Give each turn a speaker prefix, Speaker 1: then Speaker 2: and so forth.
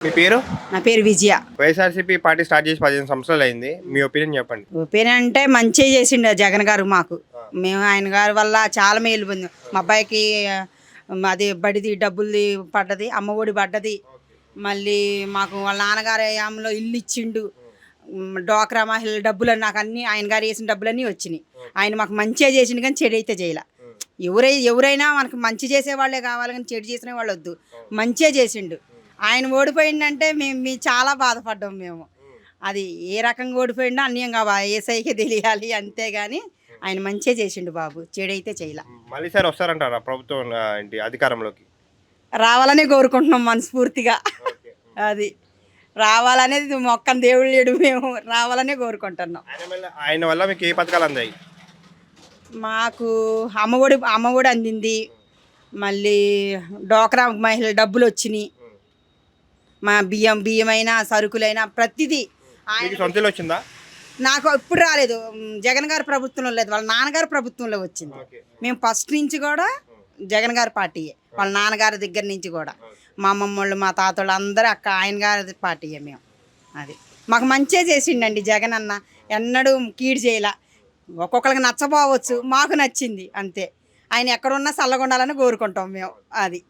Speaker 1: మీ పేరు?
Speaker 2: నా పేరు విజయ.
Speaker 1: వైఎస్ఆర్సీపీ పార్టీ స్టార్ట్ చేసి 15 సంవత్సరాలు అయింది. మీ ఒపీనియన్ చెప్పండి.
Speaker 2: ఒపీనియన్ అంటే మంచి చేసిండు జగన్ గారు మాకు. మేము ఆయన గారి వల్ల చాలా మేలు పొందాం. మా అబ్బాయికి అది బడిది డబ్బులది పడ్డది, అమ్మఒడి పడ్డది. మళ్ళీ మాకు వాళ్ళ నాన్నగారు హయాంలో ఇల్లు ఇచ్చిండు. డ్వాక్రా మహిళల డబ్బులు నాకు అన్నీ ఆయన గారు వేసిన డబ్బులన్నీ వచ్చినాయి. ఆయన మాకు మంచిగా చేసిండు కానీ చెడు అయితే చేయలే. ఎవరైనా మనకు మంచి చేసేవాళ్ళే కావాలి కానీ చెడు చేసిన వాళ్ళు వద్దు. మంచిగా చేసిండు. ఆయన ఓడిపోయిందంటే మేము చాలా బాధపడ్డాం మేము. అది ఏ రకంగా ఓడిపోయిండో అన్యంగా ఏసైకే తెలియాలి అంతేగాని ఆయన మంచిగా చేసిండు బాబు, చెడైతే చేయలే.
Speaker 1: మళ్ళీ సార్ వస్తారంటారా ప్రభుత్వం అధికారంలోకి?
Speaker 2: రావాలనే కోరుకుంటున్నాం మనస్ఫూర్తిగా. అది రావాలనేది మొక్కని దేవుడు లేడు, మేము రావాలనే కోరుకుంటున్నాం.
Speaker 1: ఆయన వల్ల మీకు ఏ పథకాలు అందాయి?
Speaker 2: మాకు అమ్మఒడి అందింది. మళ్ళీ డ్వాక్రా మహిళల డబ్బులు వచ్చినాయి. మా బియ్యమైనా సరుకులైనా ప్రతిదీ
Speaker 1: సొంతలో వచ్చిందా?
Speaker 2: నాకు ఇప్పుడు రాలేదు. జగన్ గారి ప్రభుత్వంలో లేదు, వాళ్ళ నాన్నగారి ప్రభుత్వంలో వచ్చింది. మేము ఫస్ట్ నుంచి కూడా జగన్ గారి పార్టీయే, వాళ్ళ నాన్నగారి దగ్గర నుంచి కూడా. మా అమ్మమ్మ వాళ్ళు మా తాతోళ్ళు అందరూ ఆయన గారి పార్టీయే మేము. అది మాకు మంచిగా చేసిండండి జగన్ అన్న. ఎన్నడూ కీడు చేయలే. ఒక్కొక్కరికి నచ్చపోవచ్చు, మాకు నచ్చింది అంతే. ఆయన ఎక్కడున్నా చల్లగా ఉండాలని కోరుకుంటాం మేము. అది